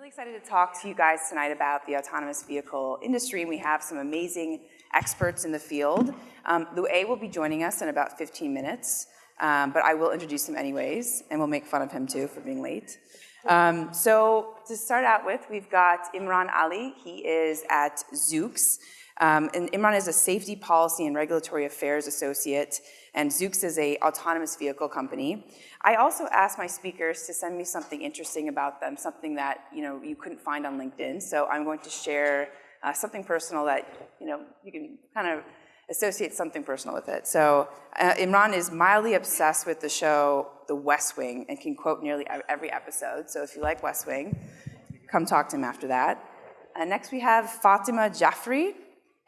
really excited to talk to you guys tonight about the autonomous vehicle industry, and we have some amazing experts in the field. Louay will be joining us in about 15 minutes, but I will introduce him anyways, and we'll make fun of him too for being late. So to start out with, we've got Imran Ali. He is at Zoox. And Imran is a safety policy and regulatory affairs associate, and Zoox is an autonomous vehicle company. I also asked my speakers to send me something interesting about them, something that you couldn't find on LinkedIn. So I'm going to share something personal that you can kind of associate something personal with it. So Imran is mildly obsessed with the show The West Wing and can quote nearly every episode. So if you like West Wing, come talk to him after that. Next we have Fatima Jafri.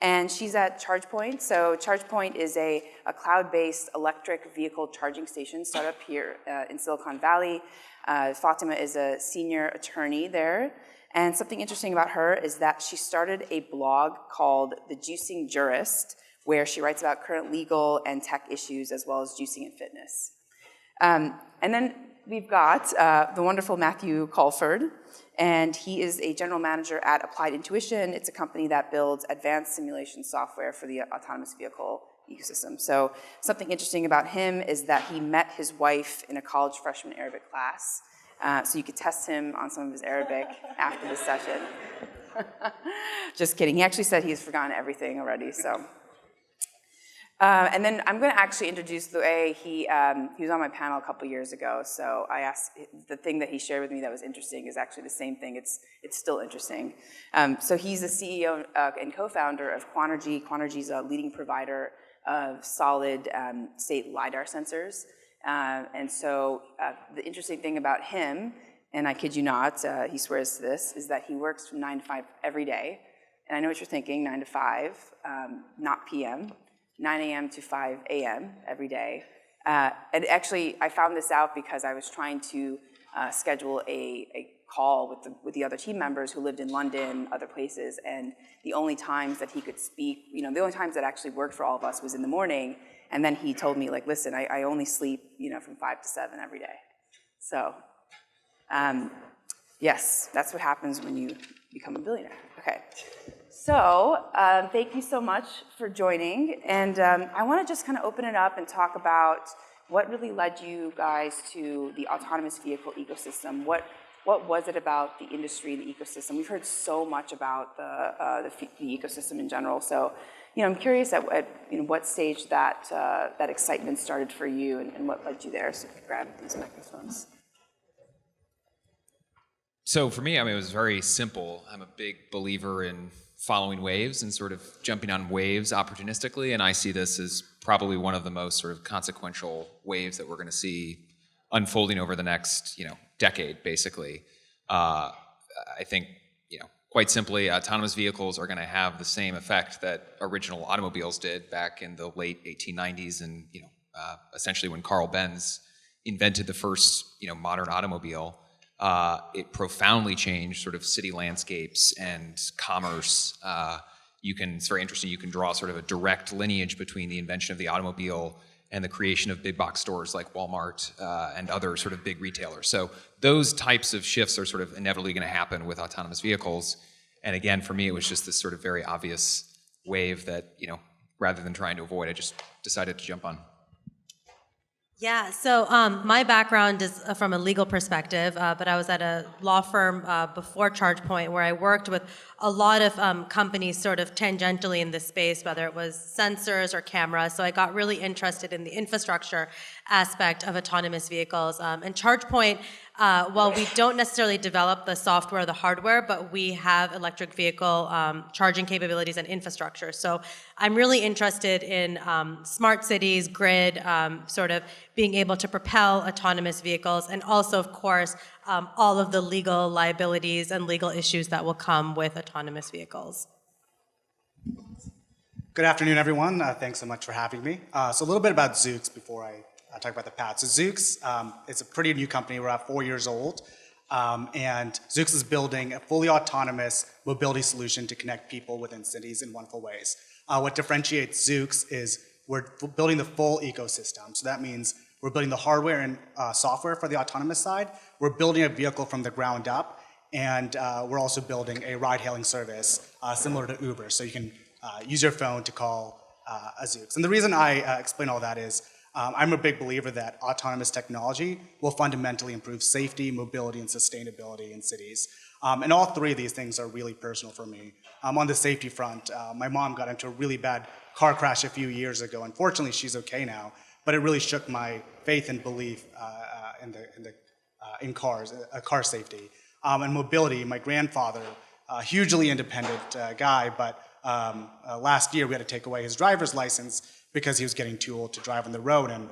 And she's at ChargePoint. So ChargePoint is a cloud-based electric vehicle charging station startup here in Silicon Valley. Fatima is a senior attorney there. And something interesting about her is that she started a blog called The Juicing Jurist, where she writes about current legal and tech issues as well as juicing and fitness. And then we've got the wonderful Matthew Colford. And he is a general manager at Applied Intuition. It's a company that builds advanced simulation software for the autonomous vehicle ecosystem. So something interesting about him is that he met his wife in a college freshman Arabic class. So you could test him on some of his Arabic after this session. Just kidding. He actually said he's forgotten everything already. So. And then I'm going to actually introduce Louay. He was on my panel a couple years ago, so I asked, the thing that he shared with me that was interesting is actually the same thing. It's still interesting. So he's the CEO and co-founder of Quanergy. Quanergy is a leading provider of solid state Lidar sensors. And so the interesting thing about him, and I kid you not, he swears to this, is that he works from 9 to 5 every day. And I know what you're thinking, 9 to 5, not PM. 9 a.m. to 5 a.m. every day. And actually, I found this out because I was trying to schedule a call with the other team members who lived in London, other places, and the only times that he could speak, the only times that actually worked for all of us was in the morning, and then he told me, like, listen, I only sleep, from 5 to 7 every day. So, yes, that's what happens when you become a billionaire. Okay. So thank you so much for joining, and I want to just kind of open it up and talk about what really led you guys to the autonomous vehicle ecosystem. What was it about the industry, the ecosystem? We've heard so much about the ecosystem in general. So I'm curious at what stage that excitement started for you, and what led you there. So grab these microphones. So for me, it was very simple. I'm a big believer in following waves and sort of jumping on waves opportunistically, and I see this as probably one of the most sort of consequential waves that we're going to see unfolding over the next, decade, basically. I think, quite simply, autonomous vehicles are going to have the same effect that original automobiles did back in the late 1890s, and essentially when Carl Benz invented the first, modern automobile. It profoundly changed sort of city landscapes and commerce. It's very interesting, you can draw sort of a direct lineage between the invention of the automobile and the creation of big box stores like Walmart and other sort of big retailers. So those types of shifts are sort of inevitably going to happen with autonomous vehicles. And again, for me, it was just this sort of very obvious wave that, rather than trying to avoid, I just decided to jump on. Yeah, so my background is from a legal perspective, but I was at a law firm before ChargePoint where I worked with a lot of companies sort of tangentially in this space, whether it was sensors or cameras. So I got really interested in the infrastructure aspect of autonomous vehicles. And ChargePoint, while we don't necessarily develop the software or the hardware, but we have electric vehicle charging capabilities and infrastructure. So I'm really interested in smart cities, grid, sort of being able to propel autonomous vehicles, and also, of course, all of the legal liabilities and legal issues that will come with autonomous vehicles. Good afternoon, everyone. Thanks so much for having me. So a little bit about Zoox before I talk about the path. So Zoox is a pretty new company. We're about 4 years old. And Zoox is building a fully autonomous mobility solution to connect people within cities in wonderful ways. What differentiates Zoox is we're building the full ecosystem. So that means we're building the hardware and software for the autonomous side. We're building a vehicle from the ground up. And we're also building a ride-hailing service similar to Uber, so you can use your phone to call a Zoox. And the reason I explain all that is I'm a big believer that autonomous technology will fundamentally improve safety, mobility, and sustainability in cities. And all three of these things are really personal for me. On the safety front, my mom got into a really bad car crash a few years ago. Unfortunately, she's okay now, but it really shook my faith and belief in cars, car safety. And mobility, my grandfather, hugely independent guy, but last year we had to take away his driver's license because he was getting too old to drive on the road, and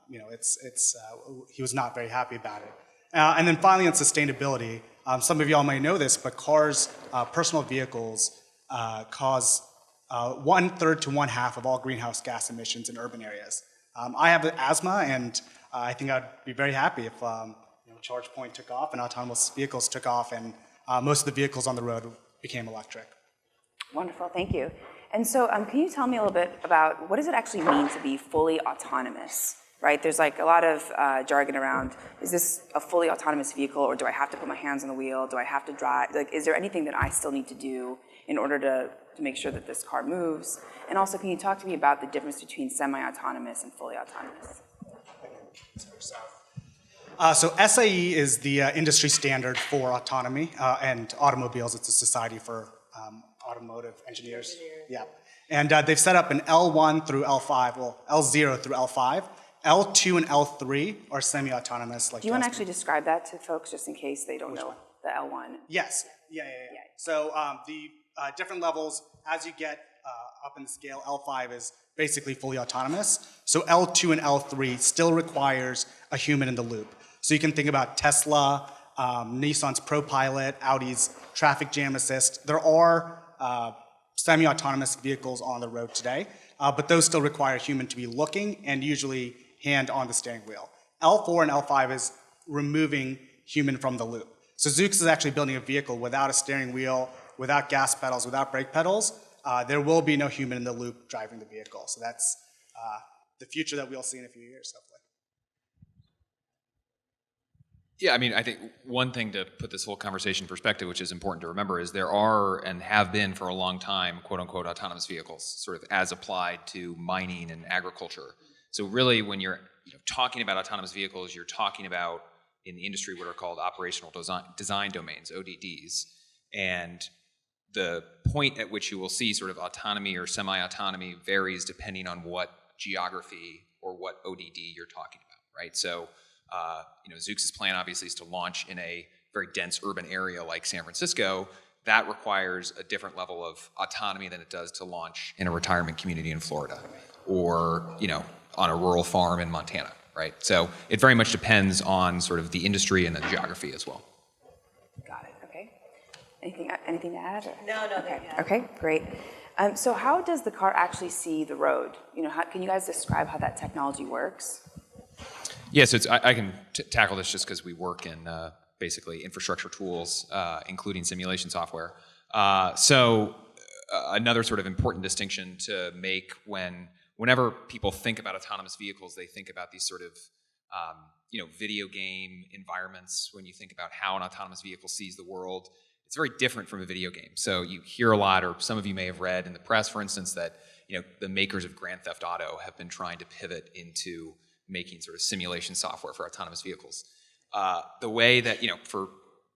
he was not very happy about it. And then finally on sustainability, some of y'all may know this, but cars, personal vehicles, cause 1/3 to 1/2 of all greenhouse gas emissions in urban areas. I have asthma, and I think I'd be very happy if ChargePoint took off and autonomous vehicles took off, and most of the vehicles on the road became electric. Wonderful, thank you. And so can you tell me a little bit about what does it actually mean to be fully autonomous, right? There's like a lot of jargon around, is this a fully autonomous vehicle, or do I have to put my hands on the wheel? Do I have to drive? Like, is there anything that I still need to do in order to make sure that this car moves? And also, can you talk to me about the difference between semi-autonomous and fully autonomous? So SAE is the industry standard for autonomy and automobiles. It's a society for automotive engineers. Yeah. And they've set up an L1 through L5, well, L0 through L5. L2 and L3 are semi-autonomous. Like, do you want to actually describe that to folks just in case they don't know the L1? Yes. Yeah. So the different levels, as you get up in the scale, L5 is basically fully autonomous. So L2 and L3 still requires a human in the loop. So you can think about Tesla, Nissan's ProPilot, Audi's traffic jam assist. There are semi-autonomous vehicles on the road today, but those still require a human to be looking and usually hand on the steering wheel. L4 and L5 is removing human from the loop. So Zoox is actually building a vehicle without a steering wheel, without gas pedals, without brake pedals. There will be no human in the loop driving the vehicle. So that's the future that we'll see in a few years, hopefully. Yeah, I mean, I think one thing to put this whole conversation in perspective, which is important to remember, is there are and have been for a long time, quote unquote, autonomous vehicles, sort of as applied to mining and agriculture. So really, when you're talking about autonomous vehicles, you're talking about, in the industry, what are called operational design domains, ODDs. And the point at which you will see sort of autonomy or semi-autonomy varies depending on what geography or what ODD you're talking about, right? So Zoox's plan obviously is to launch in a very dense urban area like San Francisco. That requires a different level of autonomy than it does to launch in a retirement community in Florida or, on a rural farm in Montana, right? So it very much depends on sort of the industry and the geography as well. Got it, okay. Anything to add? Or? No, okay. Okay, great. So how does the car actually see the road? Can you guys describe how that technology works? Yeah, so I can tackle this just because we work in basically infrastructure tools, including simulation software. So another sort of important distinction to make whenever people think about autonomous vehicles, they think about these sort of video game environments. When you think about how an autonomous vehicle sees the world, it's very different from a video game. So you hear a lot, or some of you may have read in the press, for instance, that the makers of Grand Theft Auto have been trying to pivot into making sort of simulation software for autonomous vehicles. The way that, for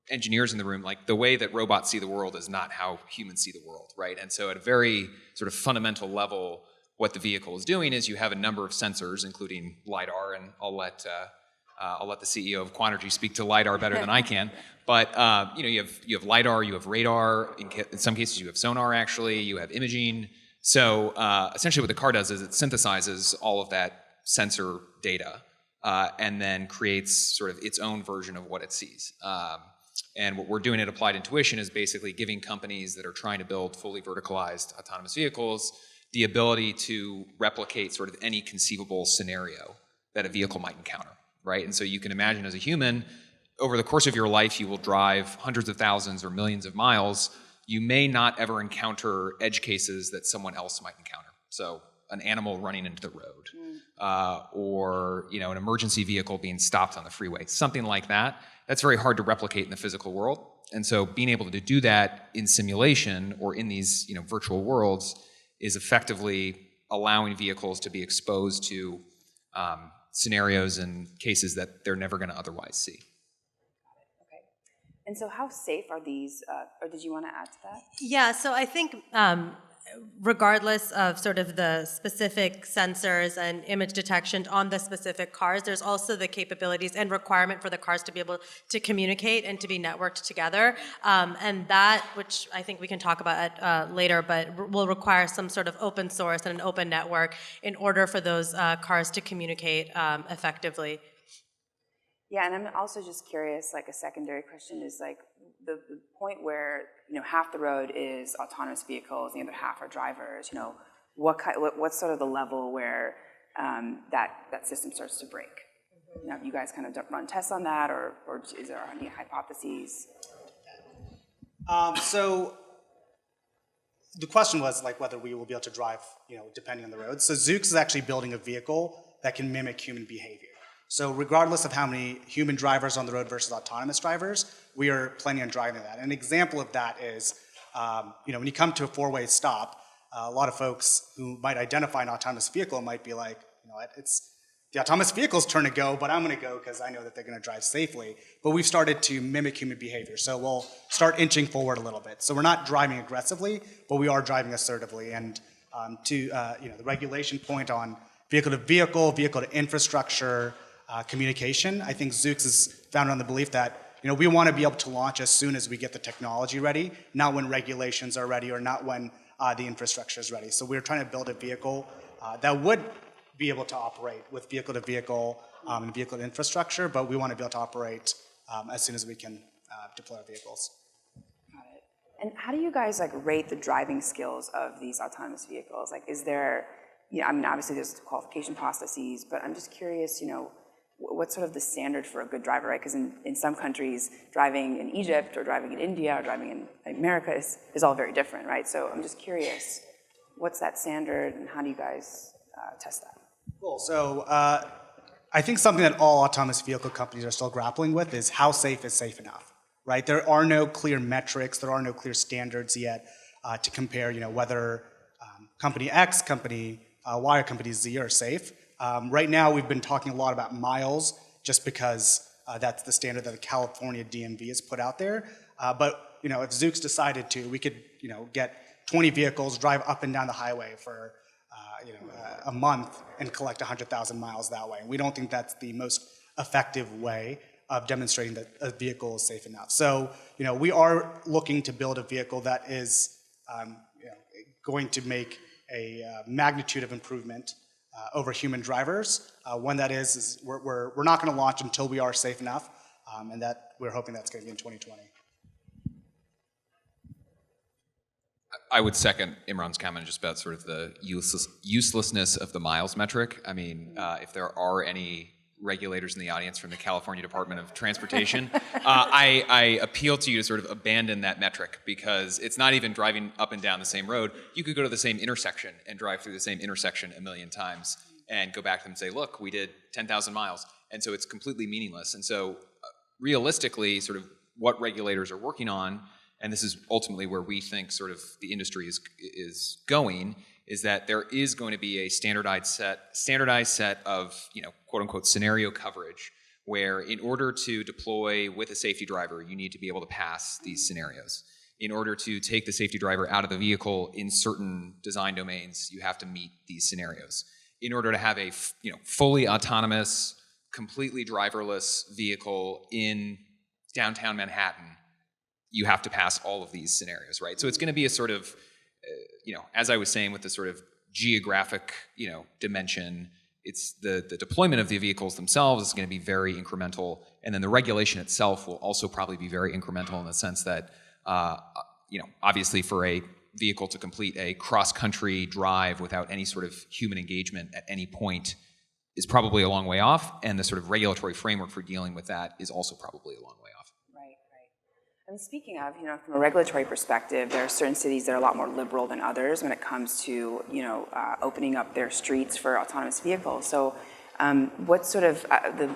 engineers in the room, like the way that robots see the world is not how humans see the world, right? And so at a very sort of fundamental level, what the vehicle is doing is you have a number of sensors, including Lidar, and I'll let the CEO of Quantergy speak to Lidar better than I can. But you have Lidar, you have radar. In some cases, you have sonar. Actually, you have imaging. So essentially, what the car does is it synthesizes all of that sensor data and then creates sort of its own version of what it sees. And what we're doing at Applied Intuition is basically giving companies that are trying to build fully verticalized autonomous vehicles the ability to replicate sort of any conceivable scenario that a vehicle might encounter, right? And so you can imagine as a human, over the course of your life, you will drive hundreds of thousands or millions of miles. You may not ever encounter edge cases that someone else might encounter. So an animal running into the road, or an emergency vehicle being stopped on the freeway, something like that. That's very hard to replicate in the physical world. And so being able to do that in simulation or in these virtual worlds is effectively allowing vehicles to be exposed to scenarios and cases that they're never going to otherwise see. Okay. And so how safe are these, or did you want to add to that? Yeah, so I think regardless of sort of the specific sensors and image detection on the specific cars, there's also the capabilities and requirement for the cars to be able to communicate and to be networked together. And that, which I think we can talk about later, but will require some sort of open source and an open network in order for those cars to communicate effectively. Yeah, and I'm also just curious, like a secondary question is like the point where, half the road is autonomous vehicles, the other half are drivers, what's sort of the level where that system starts to break? Have you guys kind of run tests on that, or is there any hypotheses? So the question was like whether we will be able to drive, depending on the road. So Zoox is actually building a vehicle that can mimic human behavior. So regardless of how many human drivers on the road versus autonomous drivers, we are planning on driving that. An example of that is, when you come to a four-way stop, a lot of folks who might identify an autonomous vehicle might be like, it's the autonomous vehicle's turn to go, but I'm going to go because I know that they're going to drive safely. But we've started to mimic human behavior, so we'll start inching forward a little bit. So we're not driving aggressively, but we are driving assertively. And the regulation point on vehicle-to-vehicle, vehicle-to-infrastructure, communication, I think Zoox is founded on the belief that we want to be able to launch as soon as we get the technology ready, not when regulations are ready or not when the infrastructure is ready. So we're trying to build a vehicle that would be able to operate with vehicle-to-vehicle and vehicle-to-infrastructure, but we want to be able to operate as soon as we can deploy our vehicles. Got it. And how do you guys rate the driving skills of these autonomous vehicles? Is there, obviously there's qualification processes, but I'm just curious, what's sort of the standard for a good driver, right? Because in some countries, driving in Egypt or driving in India or driving in America is all very different, right? So I'm just curious, what's that standard and how do you guys test that? Cool. So I think something that all autonomous vehicle companies are still grappling with is how safe is safe enough, right? There are no clear metrics, there are no clear standards yet to compare, whether company X, company Y, or company Z are safe. Right now, we've been talking a lot about miles just because that's the standard that the California DMV has put out there. But if Zoox decided to, we could get 20 vehicles, drive up and down the highway for a month and collect 100,000 miles that way. And we don't think that's the most effective way of demonstrating that a vehicle is safe enough. So we are looking to build a vehicle that is going to make a magnitude of improvement over human drivers. When that is we're not going to launch until we are safe enough, and that we're hoping that's going to be in 2020. I would second Imran's comment just about sort of the uselessness of the miles metric. I mean, if there are any regulators in the audience from the California Department of Transportation, I appeal to you to sort of abandon that metric, because it's not even driving up and down the same road. You could go to the same intersection and drive through the same intersection a million times and go back to them and say, look, we did 10,000 miles. And so it's completely meaningless. And so realistically, sort of what regulators are working on, and this is ultimately where we think sort of the industry is going, is that there is going to be a standardized set of, quote unquote, scenario coverage, where in order to deploy with a safety driver, you need to be able to pass these scenarios. In order to take the safety driver out of the vehicle in certain design domains, you have to meet these scenarios. In order to have a fully autonomous, completely driverless vehicle in downtown Manhattan, you have to pass all of these scenarios, right? So it's going to be a sort of, as I was saying, with the sort of geographic, dimension, it's the deployment of the vehicles themselves is going to be very incremental, and then the regulation itself will also probably be very incremental in the sense that, obviously for a vehicle to complete a cross-country drive without any sort of human engagement at any point is probably a long way off, and the sort of regulatory framework for dealing with that is also probably a long way off. Right. And speaking of, from a regulatory perspective, there are certain cities that are a lot more liberal than others when it comes to, opening up their streets for autonomous vehicles. So What sort of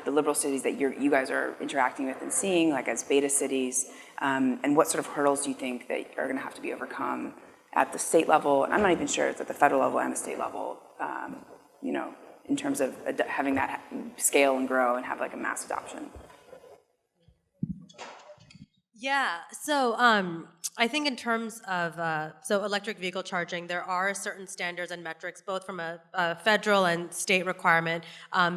the liberal cities that you guys are interacting with and seeing, like as beta cities, and what sort of hurdles do you think that are going to have to be overcome at the state level? And I'm not even sure it's at the federal level and the state level, in terms of having that scale and grow and have like a mass adoption. Yeah, so I think in terms of electric vehicle charging, there are certain standards and metrics, both from a federal and state requirement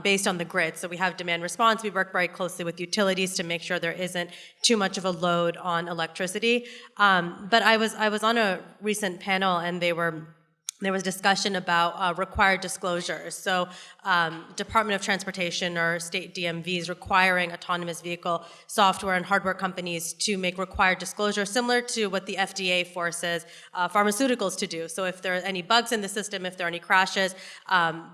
based on the grid. So we have demand response. We work very closely with utilities to make sure there isn't too much of a load on electricity. But I was on a recent panel, and there was discussion about required disclosures. So Department of Transportation or state DMVs requiring autonomous vehicle software and hardware companies to make required disclosure, similar to what the FDA forces pharmaceuticals to do. So if there are any bugs in the system, if there are any crashes,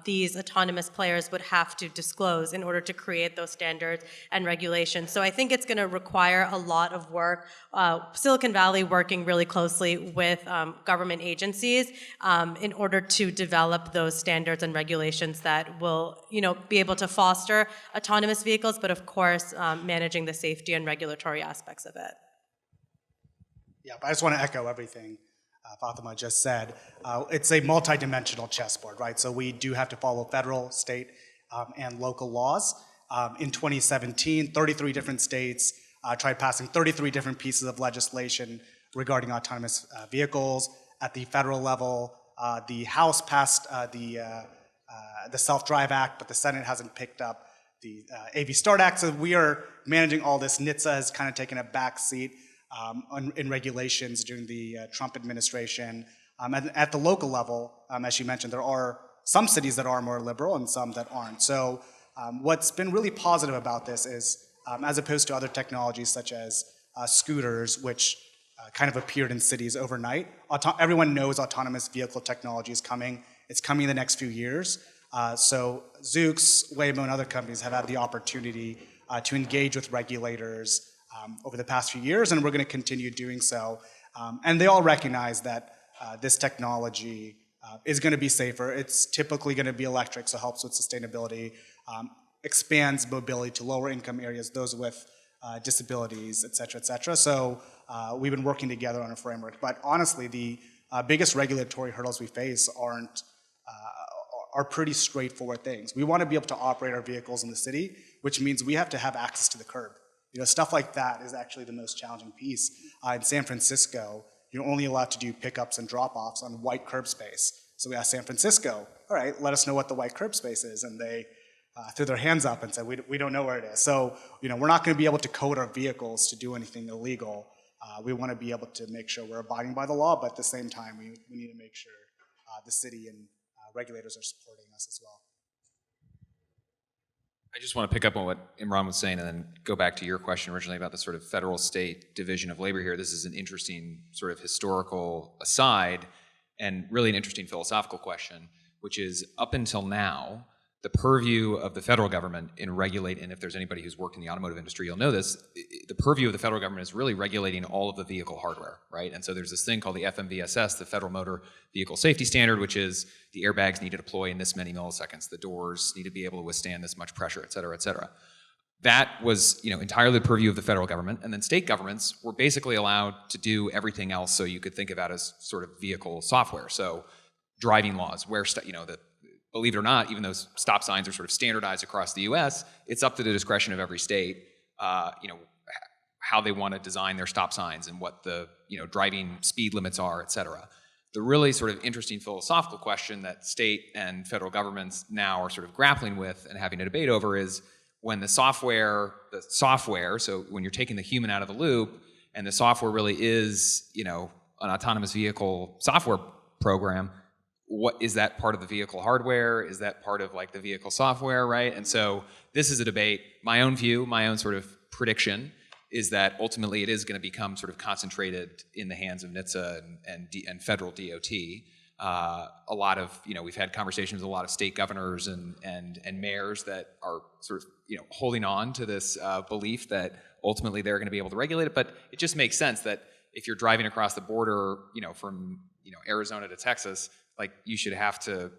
these autonomous players would have to disclose in order to create those standards and regulations. So I think it's going to require a lot of work. Silicon Valley working really closely with government agencies in order to develop those standards and regulations that will, be able to foster autonomous vehicles, but of course, managing the safety and regulatory aspects of it. Yeah, but I just want to echo everything Fatima just said. It's a multi-dimensional chessboard, right? So we do have to follow federal, state, and local laws. In 2017, 33 different states tried passing 33 different pieces of legislation regarding autonomous vehicles. At the federal level, the House passed the Self-Drive Act, but the Senate hasn't picked up the AV Start Act. So we are managing all this. NHTSA has kind of taken a back seat in regulations during the Trump administration. At the local level, as you mentioned, there are some cities that are more liberal and some that aren't. So what's been really positive about this is, as opposed to other technologies such as scooters, which kind of appeared in cities overnight, everyone knows autonomous vehicle technology is coming. It's coming in the next few years. So Zoox, Waymo, and other companies have had the opportunity to engage with regulators over the past few years, and we're going to continue doing so. And they all recognize that this technology is going to be safer. It's typically going to be electric, so helps with sustainability, expands mobility to lower income areas, those with disabilities, et cetera, et cetera. So we've been working together on a framework. But honestly, the biggest regulatory hurdles we face are pretty straightforward things. We want to be able to operate our vehicles in the city, which means we have to have access to the curb. Stuff like that is actually the most challenging piece. In San Francisco, you're only allowed to do pickups and drop-offs on white curb space. So we asked San Francisco, all right, let us know what the white curb space is. And they threw their hands up and said, we don't know where it is. So, we're not going to be able to code our vehicles to do anything illegal. We want to be able to make sure we're abiding by the law, but at the same time, we need to make sure the city and regulators are supporting us as well. I just want to pick up on what Imran was saying and then go back to your question originally about the sort of federal-state division of labor here. This is an interesting sort of historical aside and really an interesting philosophical question, which is up until now, the purview of the federal government in regulating, and if there's anybody who's worked in the automotive industry, you'll know this, the purview of the federal government is really regulating all of the vehicle hardware, right? And so there's this thing called the FMVSS, the Federal Motor Vehicle Safety Standard, which is the airbags need to deploy in this many milliseconds, the doors need to be able to withstand this much pressure, et cetera, et cetera. That was, entirely the purview of the federal government, and then state governments were basically allowed to do everything else, so you could think of that as sort of vehicle software. So driving laws, where believe it or not, even though stop signs are sort of standardized across the U.S., it's up to the discretion of every state, how they want to design their stop signs and what the driving speed limits are, et cetera. The really sort of interesting philosophical question that state and federal governments now are sort of grappling with and having a debate over is when the software, so when you're taking the human out of the loop and the software really is, an autonomous vehicle software program, what is that part of the vehicle hardware? Is that part of like the vehicle software, right? And so this is a debate. My own view, my own sort of prediction is that ultimately it is going to become sort of concentrated in the hands of NHTSA and federal DOT. A lot of, we've had conversations with a lot of state governors and mayors that are sort of, holding on to this belief that ultimately they're going to be able to regulate it. But it just makes sense that if you're driving across the border, from, Arizona to Texas, like you should have to,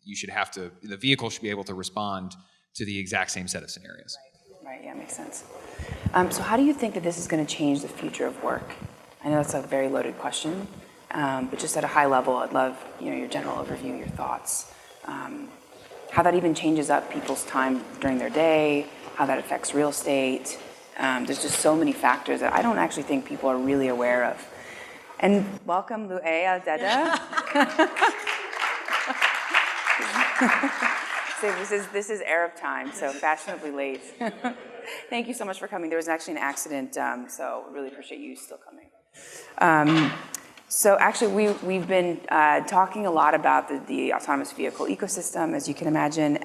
the vehicle should be able to respond to the exact same set of scenarios. Right, yeah, makes sense. So how do you think that this is going to change the future of work? I know that's a very loaded question, but just at a high level, I'd love your general overview, your thoughts. How that even changes up people's time during their day, how that affects real estate. There's just so many factors that I don't actually think people are really aware of. And welcome, Louay, Eldada. So this is Arab time, so fashionably late. Thank you so much for coming. There was actually an accident, so really appreciate you still coming. So actually, we've been talking a lot about the autonomous vehicle ecosystem, as you can imagine.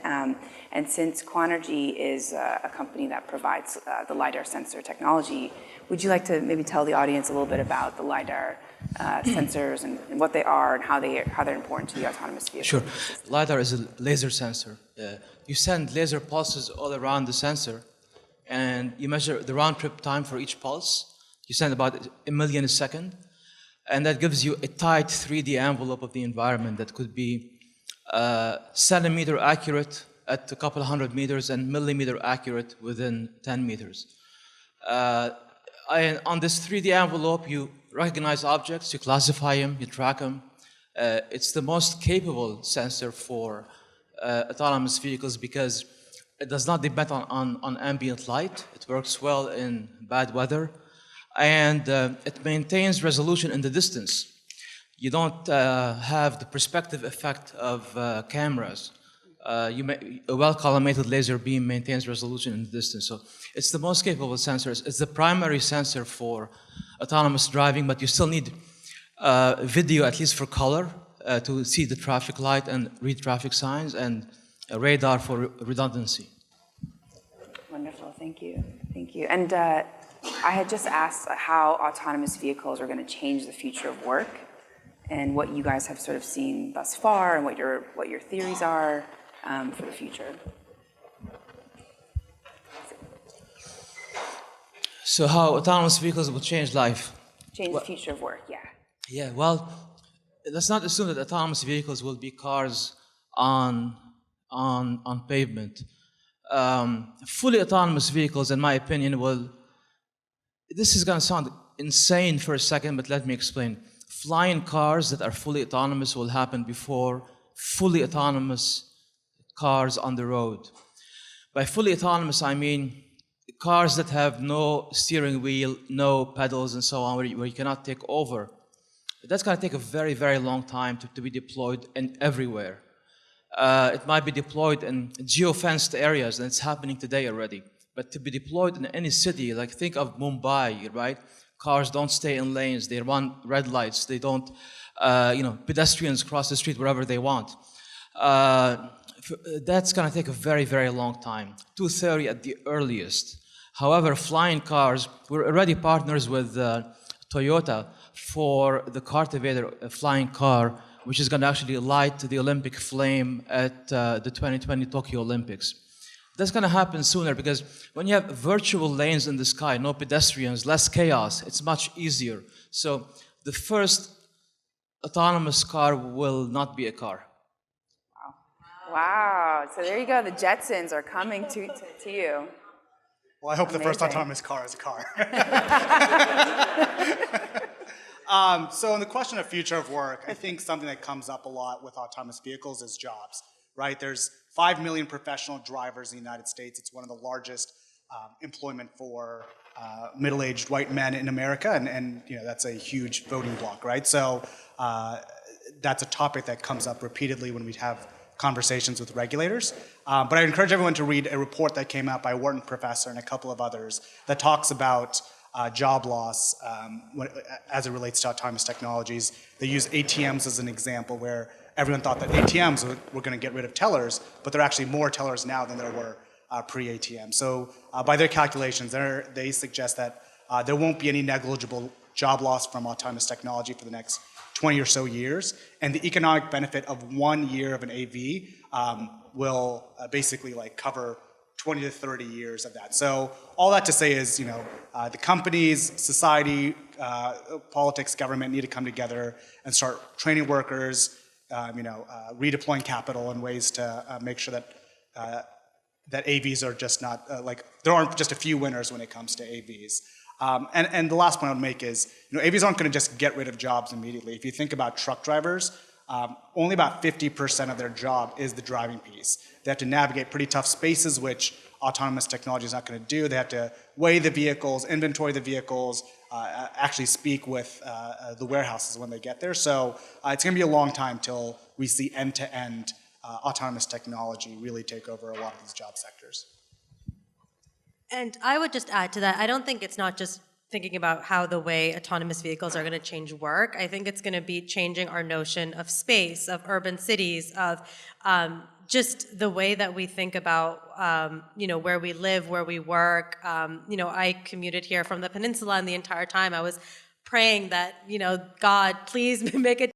And since Quanergy is a company that provides the Lidar sensor technology, would you like to maybe tell the audience a little bit about the Lidar sensors and what they are and how they're important to the autonomous vehicle? Sure. Lidar is a laser sensor. You send laser pulses all around the sensor, and you measure the round-trip time for each pulse. You send about 1 million a second, and that gives you a tight 3D envelope of the environment that could be centimeter accurate at a couple hundred meters and millimeter accurate within 10 meters. On this 3D envelope, you recognize objects, you classify them, you track them. It's the most capable sensor for autonomous vehicles because it does not depend on ambient light. It works well in bad weather. And it maintains resolution in the distance. You don't have the perspective effect of cameras. A well-collimated laser beam maintains resolution in the distance. So it's the most capable sensor. It's the primary sensor for autonomous driving, but you still need video, at least for color, to see the traffic light and read traffic signs, and a radar for redundancy. Wonderful, thank you. Thank you. And I had just asked how autonomous vehicles are going to change the future of work and what you guys have sort of seen thus far and what your theories are for the future. So how autonomous vehicles will change life? Change the future of work, yeah. Yeah, well, let's not assume that autonomous vehicles will be cars on pavement. Fully autonomous vehicles, in my opinion, will... This is going to sound insane for a second, but let me explain. Flying cars that are fully autonomous will happen before fully autonomous cars on the road. By fully autonomous, I mean cars that have no steering wheel, no pedals, and so on, where you cannot take over. That's going to take a very, very long time to be deployed everywhere. It might be deployed in geo-fenced areas, and it's happening today already. But to be deployed in any city, like think of Mumbai, right? Cars don't stay in lanes, they run red lights, they don't, pedestrians cross the street wherever they want. That's gonna take a very, very long time, 2030 at the earliest. However, flying cars, we're already partners with Toyota for the Cultivator, a flying car, which is gonna actually light the Olympic flame at the 2020 Tokyo Olympics. That's going to happen sooner because when you have virtual lanes in the sky, no pedestrians, less chaos, it's much easier. So the first autonomous car will not be a car. Wow. So there you go. The Jetsons are coming to you. Well, I hope Amazing. the first autonomous car is a car. So in the question of future of work, I think something that comes up a lot with autonomous vehicles is jobs, right? There's 5 million professional drivers in the United States. It's one of the largest employment for middle-aged white men in America, and that's a huge voting bloc, right? So that's a topic that comes up repeatedly when we have conversations with regulators. But I encourage everyone to read a report that came out by a Wharton professor and a couple of others that talks about job loss as it relates to autonomous technologies. They use ATMs as an example where everyone thought that ATMs were going to get rid of tellers, but there are actually more tellers now than there were pre-ATM. So by their calculations, they suggest that there won't be any negligible job loss from autonomous technology for the next 20 or so years, and the economic benefit of 1 year of an AV will basically cover 20 to 30 years of that. So all that to say is, the companies, society, politics, government need to come together and start training workers, redeploying capital and ways to make sure that AVs are just not there aren't just a few winners when it comes to AVs. And the last point I would make is, AVs aren't going to just get rid of jobs immediately. If you think about truck drivers, only about 50% of their job is the driving piece. They have to navigate pretty tough spaces, which autonomous technology is not going to do. They have to weigh the vehicles, inventory the vehicles, actually speak with the warehouses when they get there. So it's going to be a long time till we see end-to-end autonomous technology really take over a lot of these job sectors. And I would just add to that, I don't think it's not just thinking about how the way autonomous vehicles are going to change work. I think it's going to be changing our notion of space, of urban cities, of just the way that we think about, where we live, where we work. I commuted here from the peninsula, and the entire time I was praying that, God, please make it